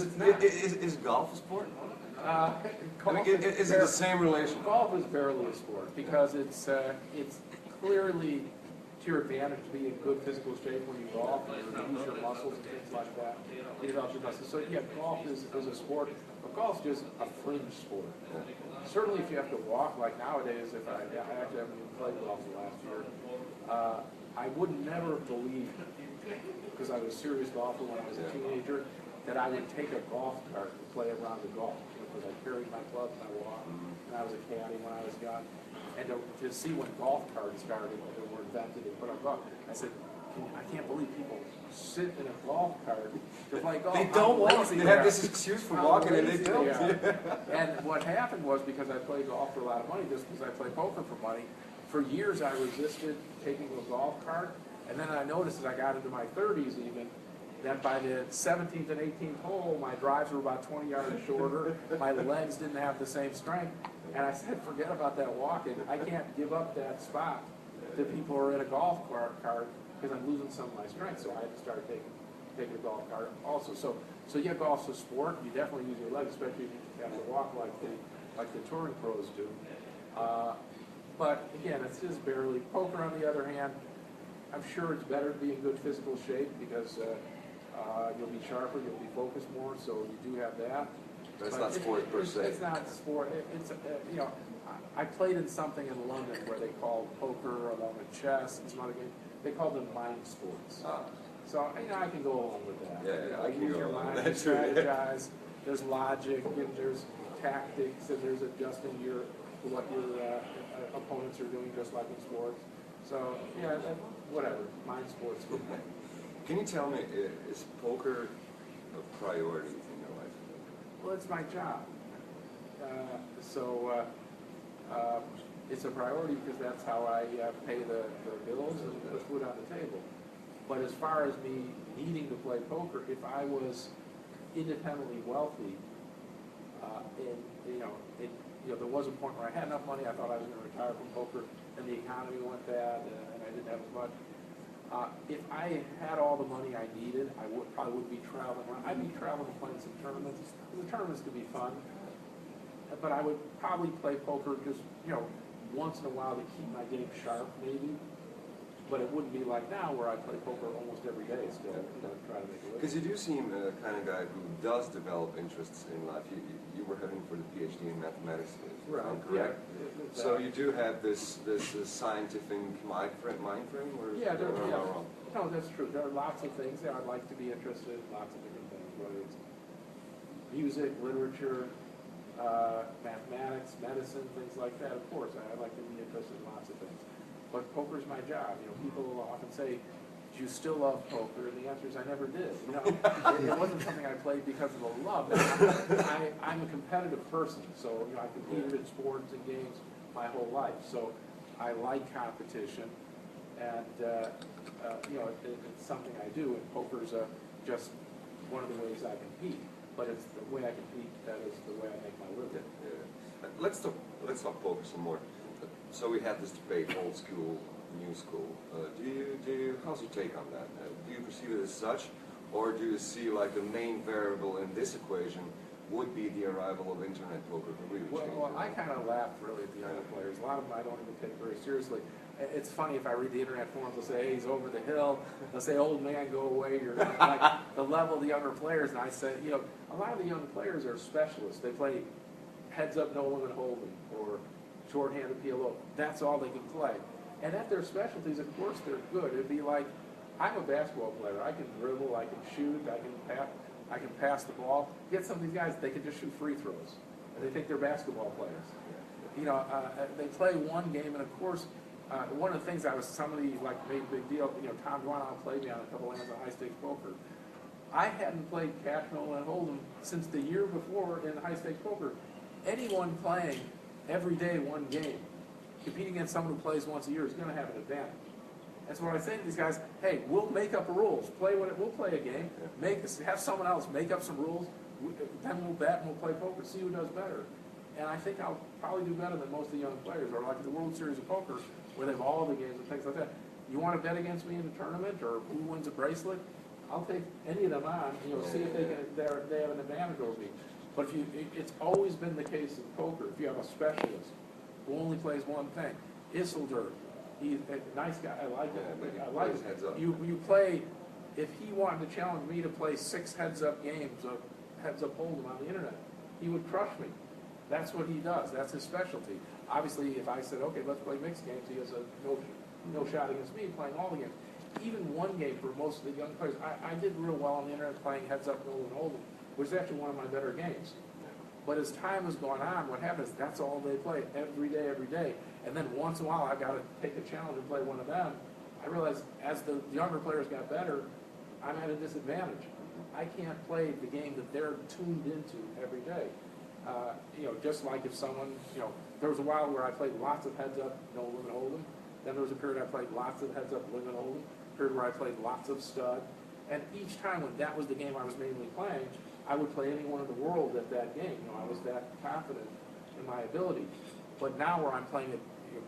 Is golf a sport? Is it the same relation? Golf is barely a sport because it's clearly to your advantage to be in good physical shape when you golf, and use your muscles and things like that. You develop your muscles. So yeah, golf is a sport, but golf's just a fringe sport. Certainly, if you have to walk, like nowadays, if I actually haven't even played golf the last year, I would never believe, because I was a serious golfer when I was a teenager, that I would take a golf cart to play around the golf. Because I carried my clubs and I walked, and I was a caddy when I was young. And to see when golf carts started, they were invented and put on golf, I said, I can't believe people sit in a golf cart to play golf. They don't walk. They have this excuse for walking, and they don't. And what happened was, because I played golf for a lot of money, just because I play poker for money, for years I resisted taking a golf cart, and then I noticed as I got into my 30s even, that by the 17th and 18th hole, my drives were about 20 yards shorter, my legs didn't have the same strength, and I said, forget about that walking. I can't give up that spot to people who are in a golf cart because I'm losing some of my strength, so I had to start taking a golf cart also. So yeah, golf's a sport. You definitely use your legs, especially if you have to walk like the touring pros do. But again, it's just barely. Poker, on the other hand, I'm sure it's better to be in good physical shape because you'll be sharper, you'll be focused more, so you do have that. But it's not sport per se. It's not sport. It's you know, I played in something in London where they called poker along with chess and some other games. They called them mind sports. So I can go along with that. Yeah, I can use go your along mind, with that too. strategize. There's logic, and there's tactics, and there's adjusting what your opponents are doing, just like in sports. So yeah, whatever. Mind sports. Can you tell me, is poker a priority in your life? Well, it's my job. It's a priority because that's how I pay the bills and put food on the table. But as far as me needing to play poker, if I was independently wealthy, there was a point where I had enough money, I thought I was going to retire from poker, and the economy went bad, and I didn't have as much. If I had all the money I needed, I probably would be traveling around. I'd be traveling and playing some tournaments. The tournaments could be fun, but I would probably play poker just, once in a while to keep my game sharp, maybe. But it wouldn't be like now where I play poker almost every day still, try to make a living. Because you do seem the kind of guy who does develop interests in life. You were heading for the PhD in mathematics, if I'm correct? Yeah. So you do have this scientific mind frame, or yeah, am I wrong? No, that's true. There are lots of things that I'd like to be interested in, lots of different things, whether it's music, literature, mathematics, medicine, things like that. Of course, I'd like to be interested in lots of things. But poker's my job. People often say, "Do you still love poker?" And the answer is, I never did. It wasn't something I played because of the love. I'm a competitive person, so I competed in sports and games my whole life. So I like competition, and it's something I do. And poker's just one of the ways I compete. But it's the way I compete that is the way I make my living. Yeah. Let's talk poker some more. So we had this debate, old school, new school. How's your take on that? Do you perceive it as such, or do you see like the main variable in this equation would be the arrival of internet poker to really change it? Well, I kind of laugh really at the younger players. A lot of them I don't even take very seriously. It's funny if I read the internet forums, they'll say, hey, he's over the hill. They'll say, old man, go away. You're not like the level of the younger players. And I say, a lot of the young players are specialists. They play heads up, no limit hold'em, or short-handed PLO. That's all they can play. And at their specialties, of course, they're good. It'd be like, I'm a basketball player. I can dribble, I can shoot, I can pass the ball. Get some of these guys, they can just shoot free throws. And they think they're basketball players. They play one game, and of course, one of the things somebody made a big deal, Tom Dwanow played me on a couple of hands of high-stakes poker. I hadn't played cash, no limit hold'em since the year before in high-stakes poker. Anyone playing every day one game, competing against someone who plays once a year is going to have an advantage. That's what I say to these guys, hey, we'll make up rules. We'll play a game, have someone else make up some rules, then we'll bet and we'll play poker, see who does better. And I think I'll probably do better than most of the young players, or like the World Series of Poker, where they have all the games and things like that. You want to bet against me in a tournament, or who wins a bracelet? I'll take any of them on, see if they have an advantage over me. But it's always been the case in poker, if you have a specialist who only plays one thing. Isildur, he's a nice guy, I like him. I like heads up. You play, if he wanted to challenge me to play 6 heads-up games of heads-up hold'em on the internet, he would crush me. That's what he does. That's his specialty. Obviously, if I said, okay, let's play mixed games, he has no shot against me playing all the games. Even one game for most of the young players, I did real well on the internet playing heads-up, and hold'em, which is actually one of my better games. But as time has gone on, what happens, that's all they play every day. And then once in a while, I've got to take a challenge and play one of them. I realize as the younger players got better, I'm at a disadvantage. I can't play the game that they're tuned into every day. Just like if someone, there was a while where I played lots of heads-up, no limit hold'em. Then there was a period I played lots of heads-up, limit hold'em. A period where I played lots of stud. And each time when that was the game I was mainly playing, I would play anyone in the world at that game. I was that confident in my ability. But now where I'm playing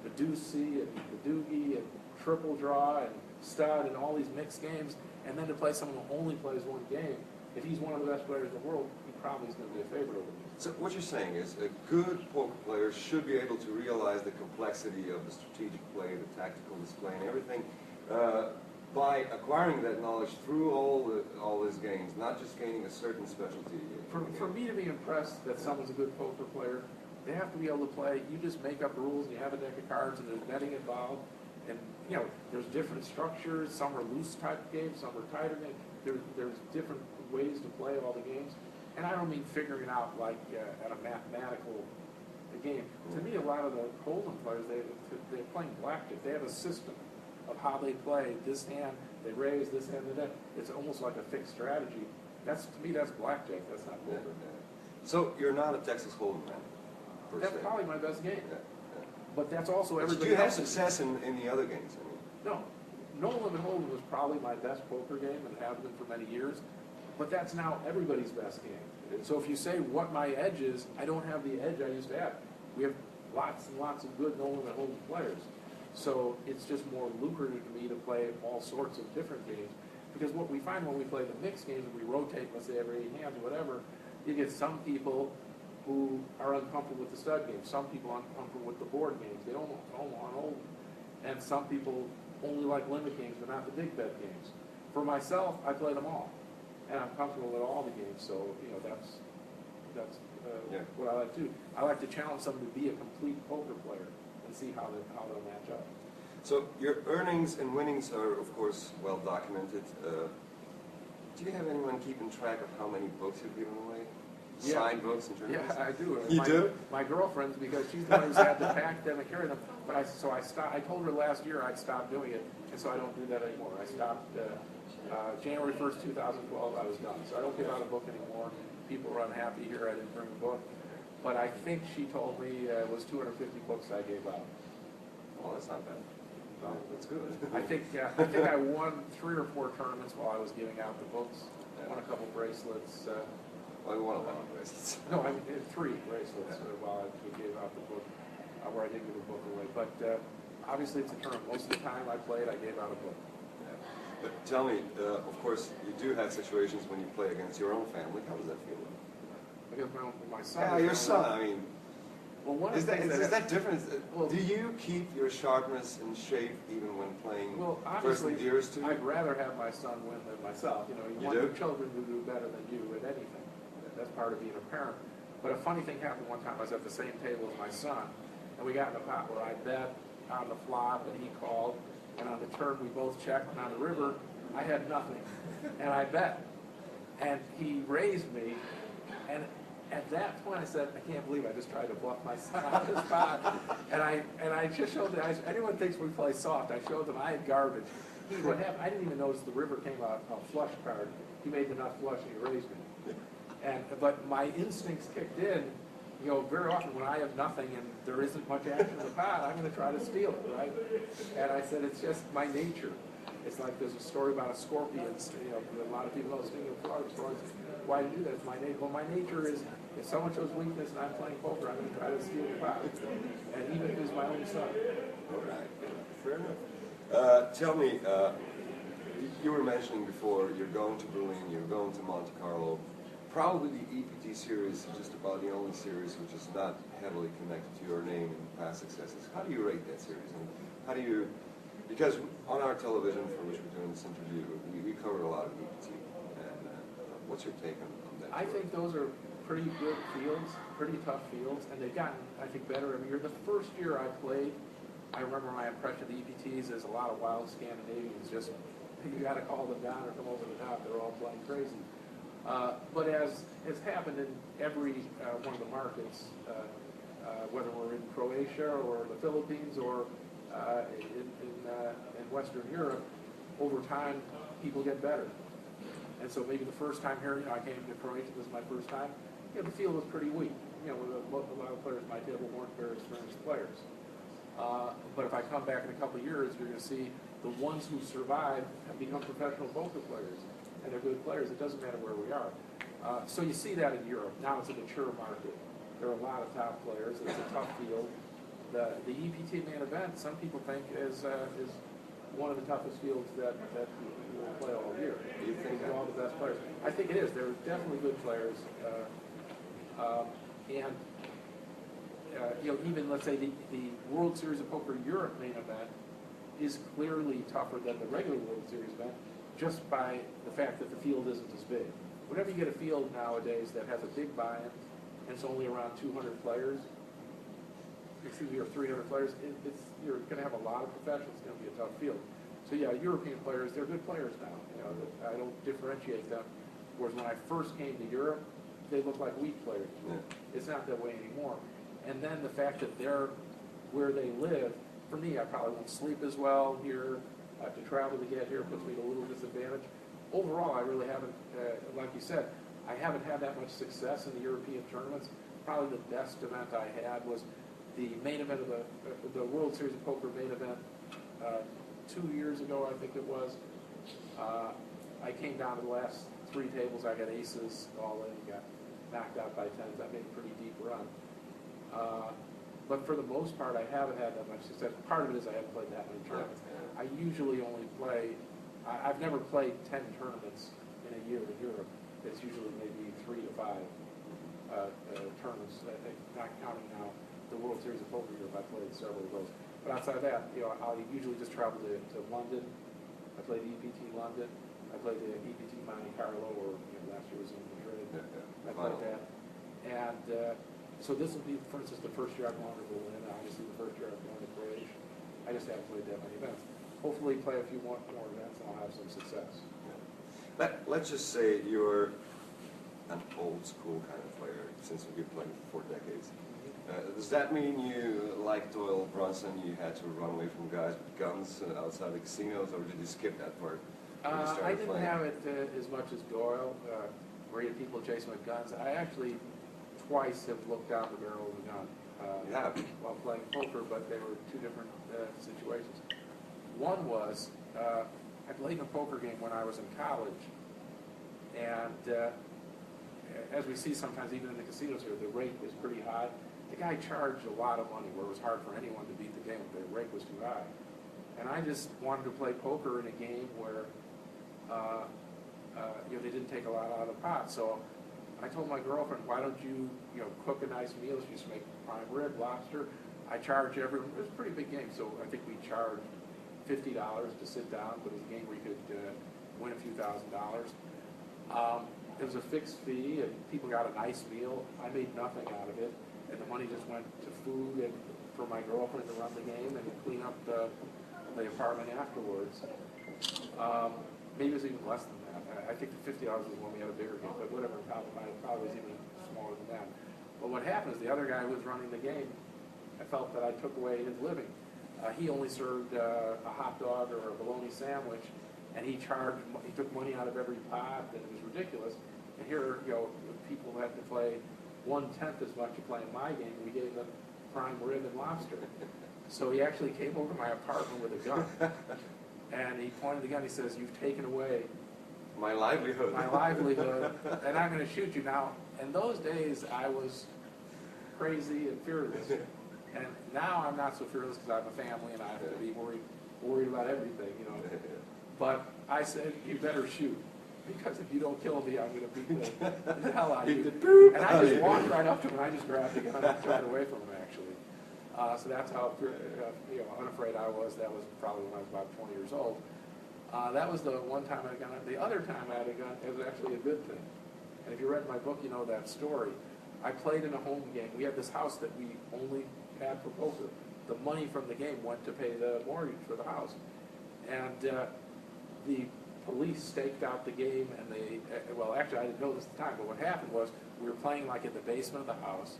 the deuce C and the doogie and triple draw and stud and all these mixed games, and then to play someone who only plays one game, if he's one of the best players in the world, he probably is going to be a favorite over me. So what you're saying is a good poker player should be able to realize the complexity of the strategic play, the tactical display, and everything by acquiring that knowledge through all his games, not just gaining a certain specialty. For me to be impressed that someone's a good poker player, they have to be able to play. You just make up rules, and you have a deck of cards, and there's betting involved, and there's different structures. Some are loose type games, some are tighter games. There's different ways to play all the games. And I don't mean figuring it out like at a mathematical game. To me, a lot of the hold'em players, they're playing blackjack. They have a system of how they play. This hand, they raise, this hand, they that. It's almost like a fixed strategy. To me, that's blackjack. That's not poker. So you're not a Texas Hold'em man, per That's se. probably my best game. But that's also everybody. Do you have else's. success in the other games? No. No Limit Hold'em was probably my best poker game and has been for many years. But that's now everybody's best game. So if you say what my edge is, I don't have the edge I used to have. We have lots and lots of good No Limit Hold'em players. So it's just more lucrative to me to play all sorts of different games. Because what we find when we play the mixed games, and we rotate, let's say every 8 hands or whatever, you get some people who are uncomfortable with the stud games, some people uncomfortable with the board games, they don't want Hold'em. And some people only like limit games, but not the big bet games. For myself, I play them all. And I'm comfortable with all the games, so that's what I like to do. I like to challenge someone to be a complete poker player and see how they'll match up. So your earnings and winnings are, of course, well documented. Do you have anyone keeping track of how many books you've given away? Signed books and journals? Yeah, I do. You do? My girlfriend's, because she's the one who's had to pack them and carry them. But I stopped. I told her last year I'd stop doing it, and so I don't do that anymore. I stopped. January 1st, 2012, I was done. So I don't give out a book anymore. People were unhappy here I didn't bring a book. But I think she told me it was 250 books I gave out. Oh, that's not bad. No, that's good. I think I won 3 or 4 tournaments while I was giving out the books. I won a couple bracelets. Well, I won a lot of bracelets. No, I mean 3 bracelets while I gave out the book, where I did give a book away. But obviously it's a tournament. Most of the time I played, I gave out a book. But tell me, of course, you do have situations when you play against your own family. How does that feel? Against my son. Yeah, your son. I mean, well, is that different? Do you keep your sharpness in shape even when playing first and dearest to you? I'd rather have my son win than myself. You want your children to do better than you at anything. That's part of being a parent. But a funny thing happened one time. I was at the same table as my son, and we got in a pot where I bet on the flop, and he called. And on the turn, we both checked, and on the river, I had nothing. And I bet. And he raised me, and at that point I said, I can't believe I just tried to bluff my son out of the spot. And I just showed them, anyone thinks we play soft, I showed them I had garbage. What happened, I didn't even notice the river came out a flush card. He made the nut flush, and he raised me. But my instincts kicked in. Very often when I have nothing and there isn't much action in the pot, I'm going to try to steal it, right? And I said, it's just my nature. It's like there's a story about a scorpion. A lot of people know stinging frogs. Why do you do that? It's my nature. Well, my nature is if someone shows weakness and I'm playing poker, I'm going to try to steal the pot. And even if it's my own son. All right. Fair enough. Tell me, You were mentioning before you're going to Berlin, you're going to Monte Carlo. Probably the EPT series is just about the only series which is not heavily connected to your name and past successes. How do you rate that series? And how do you, because on our television for which we're doing this interview, we covered a lot of EPT. And what's your take on that? I think those are pretty good fields, pretty tough fields, and they've gotten, I think, better every year. The first year I played, I remember my impression of the EPTs is a lot of wild Scandinavians, just, you got to call them down or come over the top, they're all playing crazy. But as has happened in every one of the markets, whether we're in Croatia or the Philippines or in Western Europe, over time, people get better. And so maybe the first time here, I came to Croatia, this is my first time, the field was pretty weak. A lot of players at my table weren't very experienced players. But if I come back in a couple of years, you're going to see the ones who survive have become professional poker players, and they're good players. It doesn't matter where we are. So you see that in Europe. Now it's a mature market. There are a lot of top players. It's a tough field. The EPT main event, some people think is one of the toughest fields that you will play all year. Do you think all the best players? I think it is. There are definitely good players, even let's say the World Series of Poker Europe main event is clearly tougher than the regular World Series event, just by the fact that the field isn't as big. Whenever you get a field nowadays that has a big buy-in, and it's only around 200 players, or 300 players, you're going to have a lot of professionals. It's going to be a tough field. So yeah, European players, they're good players now. I don't differentiate them. Whereas when I first came to Europe, they looked like weak players. Yeah. It's not that way anymore. And then the fact that they're where they live, for me, I probably won't sleep as well here. I have to travel to get here, puts me at a little disadvantage. Overall, I really haven't, like you said, I haven't had that much success in the European tournaments. Probably the best event I had was the main event of the World Series of Poker main event 2 years ago, I think it was. I came down to the last 3 tables. I got aces all in, got knocked out by tens. I made a pretty deep run. But for the most part, I haven't had that much success. Part of it is I haven't played that many tournaments. I usually only play, I've never played 10 tournaments in a year in Europe. It's usually maybe 3 to 5 tournaments, not counting now the World Series of Poker Europe. I played several of those. But outside of that, I'll usually just travel to London. I played the EPT London. I played the EPT Monte Carlo, or last year was in Madrid. I played that. And so this will be, for instance, the first year I've gone to Berlin. Obviously, the first year I've gone to Croatia. I just haven't played that many events. Hopefully, play a few more events, and I'll have some success. Let's just say you're an old school kind of player, since you've been playing for 4 decades. Does that mean you, like Doyle Brunson, you had to run away from guys with guns outside the casinos, or did you skip that part? I didn't have it as much as Doyle, where you had people chasing with guns. I actually twice have looked down the barrel of a gun while playing poker, but they were 2 different situations. One was, I played in a poker game when I was in college, and as we see sometimes even in the casinos here, the rate was pretty high. The guy charged a lot of money where it was hard for anyone to beat the game. The rate was too high. And I just wanted to play poker in a game where they didn't take a lot out of the pot. So I told my girlfriend, why don't you cook a nice meal? She used to make prime rib, lobster. I charge everyone. It was a pretty big game, so I think we charged $50 to sit down, but it was a game where you could win a few $1,000s. It was a fixed fee, and people got a nice meal. I made nothing out of it, and the money just went to food and for my girlfriend to run the game and clean up the apartment afterwards. Maybe it was even less than that. I think the $50 was when we had a bigger game, but whatever, probably was even smaller than that. But what happened is the other guy who was running the game, I felt that I took away his living. He only served a hot dog or a bologna sandwich, and he took money out of every pot, and it was ridiculous. And here, people had to play 1/10 as much to play in my game. We gave them prime rib and lobster. So he actually came over to my apartment with a gun, and he pointed the gun. He says, "You've taken away my livelihood. My livelihood, and I'm going to shoot you." Now, in those days, I was crazy and fearless. And now I'm not so fearless because I have a family and I have to be worried about everything, But I said, you better shoot, because if you don't kill me, I'm going to beat the hell out of Beat you. the poop And out I of just you. walked right up to him, and I just grabbed the gun and threw it away from him, actually. So that's how unafraid I was. That was probably when I was about 20 years old. That was the one time I had a gun. The other time I had a gun, it was actually a good thing. And if you read my book, you know that story. I played in a home game. We had this house that we only had for poker. The money from the game went to pay the mortgage for the house. And the police staked out the game, and they, well, actually I didn't know this at the time, but what happened was we were playing like in the basement of the house,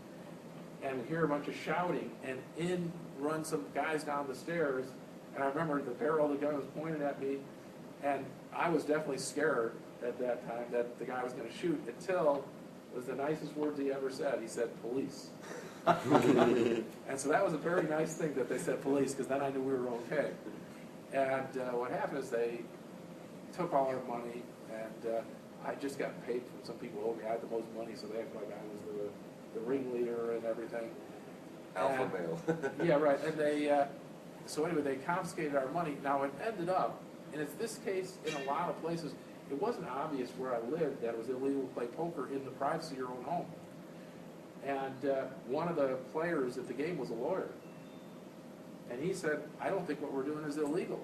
and we hear a bunch of shouting, and in run some guys down the stairs, and I remember the barrel of the gun was pointed at me, and I was definitely scared at that time that the guy was going to shoot, until it was the nicest words he ever said. He said, police. And so that was a very nice thing that they said police, because then I knew we were okay. And what happened is they took all our money, and I just got paid from some people who owed me. I had the most money, so they acted like I was the ringleader and everything. Alpha male. Yeah, right. And they, so anyway, they confiscated our money. Now it ended up, and it's this case in a lot of places, it wasn't obvious where I lived that it was illegal to play poker in the privacy of your own home. And one of the players at the game was a lawyer. And he said, I don't think what we're doing is illegal,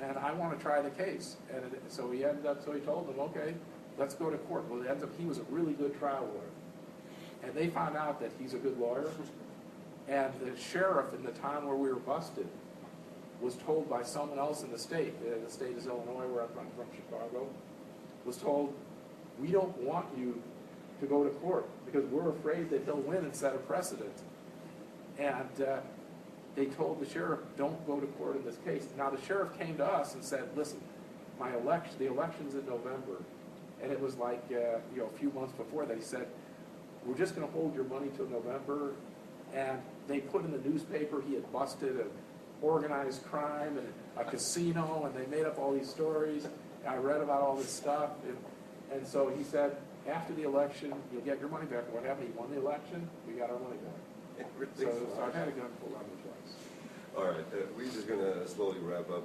and I want to try the case. And so he ended up, so he told them, okay, let's go to court. Well, it ends up, he was a really good trial lawyer. And they found out that he's a good lawyer. And the sheriff in the town where we were busted was told by someone else in the state is Illinois, where I'm from Chicago, was told, we don't want you to go to court because we're afraid that he'll win and set a precedent. And they told the sheriff, don't go to court in this case. Now the sheriff came to us and said, listen, the election's in November, and it was like a few months before that. He said, we're just going to hold your money till November. And they put in the newspaper he had busted an organized crime and a casino, and they made up all these stories. I read about all this stuff, and so he said, after the election, you'll get your money back. What happened? He won the election. We got our money back. So I've had a gun pulled on me twice. All right, we're just going to slowly wrap up.